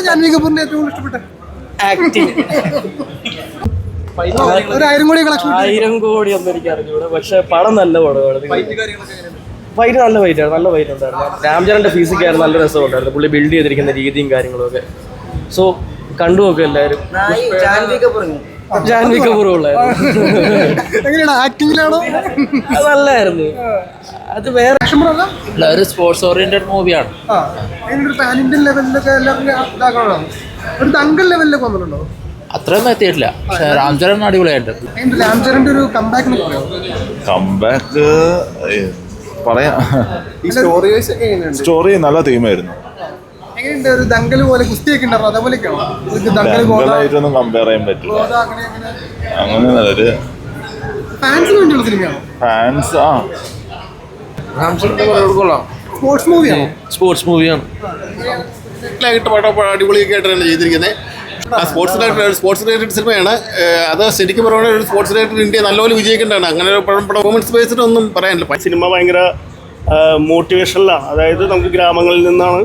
ജാൻവി കപൂറിന്റെ ഏറ്റവും ഇഷ്ടപ്പെട്ട ആക്ടിങ്. 1000 കോടി കളക്ഷൻ 1000 കോടി ഒന്നും എനിക്ക് അറിഞ്ഞൂടെ, പക്ഷെ പടം നല്ല പടമാണ്. ഫൈറ്റ് നല്ല ഫൈറ്റായിരുന്നു, നല്ല ഫൈറ്റ് ഉണ്ടായിരുന്നു. രാംചരന്റെ ഫിസിക്കായിരുന്നു, നല്ല രസമുണ്ടായിരുന്നു. പുള്ളി ബിൽഡ് ചെയ്തിരിക്കുന്ന രീതിയും കാര്യങ്ങളും ഒക്കെ. സോ കണ്ടു നോക്കും എല്ലാവരും. ജാൻവി കപൂർ ഉള്ളായിരുന്നു. എങ്ങനെയാണ് ആക്ടിങ്ങിലാണോ? അത് നല്ലായിരുന്നു. അത് വേറെ ഒരു സ്പോർട്സ് ഓറിയന്റഡ് മൂവിയാണ്. ഒരു പാൻ ഇന്ത്യൻ ലെവലിലൊക്കെ എല്ലാവരും ഇതാക്കണോ? ഒരു ദങ്കൽ ലെവലിലൊക്കെ വന്നിട്ടുണ്ടോ? അത്രയൊന്നും എത്തിയിട്ടില്ല, പക്ഷെ രാംചരൺ അടിപൊളിയായിട്ട്. രാംചരന്റെ ഒരു കംബാക്ക് കംബാക്ക് പറയാം. സ്റ്റോറി നല്ല തീമായിരുന്നു. എങ്ങനെയുണ്ട്? ഒരു ദങ്കൽ പോലെ കുസ്തിയൊക്കെ ഉണ്ടായിരുന്നു, അതേപോലെയൊക്കെയാണോ? ദങ്കലായിട്ടൊന്നും കമ്പയർ ചെയ്യാൻ പറ്റില്ല. അങ്ങനെ ഒരു ഫാൻസിന് വേണ്ടിയുള്ള സിനിമയാണോ? ഫാൻസ് സ്പോർട്സ് മൂവിയാണോ? സ്പോർട്സ് മൂവിയാണ്. അടിപൊളിയൊക്കെ ആയിട്ടാണ് ചെയ്തിരിക്കുന്നത്. സ്പോർട്സ് റിലേറ്റഡ് സിനിമയാണ് അത്. ശരിക്കും പറയുന്നത് ഒരു സ്പോർട്സ് റിലേറ്റഡ് ഇന്ത്യ നല്ലപോലെ വിജയിക്കേണ്ടതാണ്. അങ്ങനെ ഒരു പെർഫോമൻസ് ബേസ്ഡ് ഒന്നും പറയാനില്ല. സിനിമ ഭയങ്കര മോട്ടിവേഷനിലാണ്. അതായത് നമുക്ക് ഗ്രാമങ്ങളിൽ നിന്നാണ്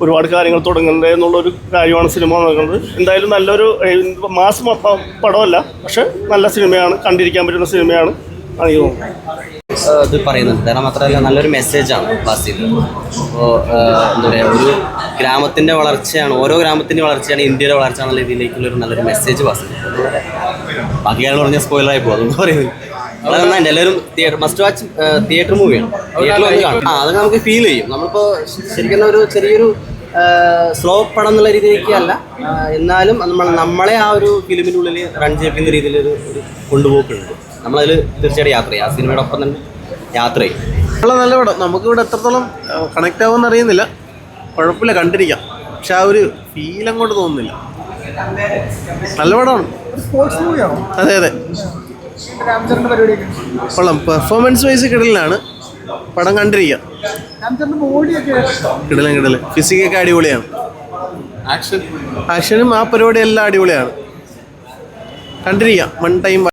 ഒരുപാട് കാര്യങ്ങൾ തുടങ്ങേണ്ടത് എന്നുള്ളൊരു കാര്യമാണ് സിനിമ നോക്കുന്നത്. എന്തായാലും നല്ലൊരു മാസ് പടമല്ല, പക്ഷെ നല്ല സിനിമയാണ്, കണ്ടിരിക്കാൻ പറ്റുന്ന സിനിമയാണ് എനിക്ക് തോന്നുന്നത്. ഇത് പറയുന്നത് കാരണം മാത്രമല്ല നല്ലൊരു മെസ്സേജാണ് പാസ് ചെയ്യുന്നത്. അപ്പോൾ എന്താ പറയുക, ഒരു ഗ്രാമത്തിൻ്റെ വളർച്ചയാണ്, ഓരോ ഗ്രാമത്തിൻ്റെ വളർച്ചയാണ് ഇന്ത്യയുടെ വളർച്ച എന്നുള്ള രീതിയിലേക്കുള്ളൊരു നല്ലൊരു മെസ്സേജ് പാസ് ചെയ്യുന്നത്. ബാക്കിയാണ് പറഞ്ഞാൽ സ്പോയിലറായി പോകും, അതൊന്നും പറയുന്നത് വളരെ നന്നായിട്ട്. എല്ലാവരും മസ്റ്റ് വാച്ച് തിയേറ്റർ മൂവിയാണ്. തിയേറ്ററിൽ വന്ന് കാണും. അതൊക്കെ നമുക്ക് ഫീൽ ചെയ്യും. നമ്മളിപ്പോൾ ശരിക്കും ഒരു ചെറിയൊരു സ്ലോ പടം എന്നുള്ള രീതിയിലേക്ക് അല്ല, എന്നാലും നമ്മളെ ആ ഒരു ഫിലിമിൻ്റെ ഉള്ളിൽ റൺ ചെയ്യിപ്പിക്കുന്ന രീതിയിലൊരു കൊണ്ടുപോക്കുണ്ട്. നമ്മളതിൽ തീർച്ചയായിട്ടും യാത്ര ചെയ്യും. ആ സിനിമയുടെ ഒപ്പം തന്നെ യാത്ര ചെയ്യും. നല്ല പടം. നമുക്കിവിടെ എത്രത്തോളം കണക്ട് ആവുമെന്ന് അറിയുന്നില്ല. കുഴപ്പമില്ല, കണ്ടിരിക്കാം. പക്ഷെ ആ ഒരു ഫീൽ അങ്ങോട്ട് തോന്നുന്നില്ല. നല്ല പടമാണ്. സ്പോർട്സ് മൂവിയാണോ? അതെ അതെ, രാംചരന്റെ പരിപാടിയൊക്കെ കൊള്ളാം. പെർഫോമൻസ് വൈസ് കിടലിലാണ്. പടം കണ്ടിരിക്കാം. രാംചരന്റെ ബോഡിയൊക്കെ കിടലൻ ഫിസിക്കൊക്കെ അടിപൊളിയാണ്. ആക്ഷനും ആ പരിപാടി എല്ലാം അടിപൊളിയാണ്. കണ്ടിരിക്കാം. 1 ടൈം